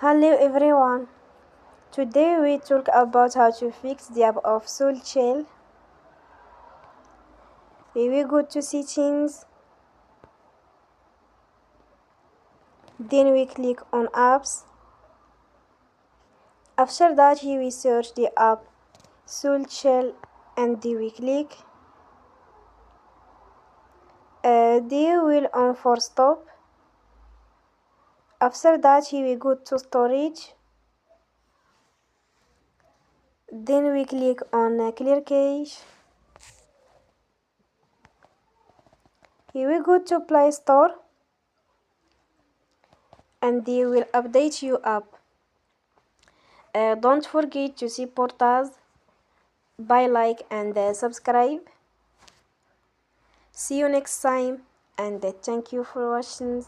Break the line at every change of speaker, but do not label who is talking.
Hello everyone. Today we talk about how to fix the app of SoulChill. We will go to settings. Then we click on apps. After that we search the app SoulChill and we click. They will on for stop. After that we go to storage. Then we click on clear cache. Here we go to Play Store and they will update you app. Don't forget to support us by like and subscribe. See you next time and thank you for watching.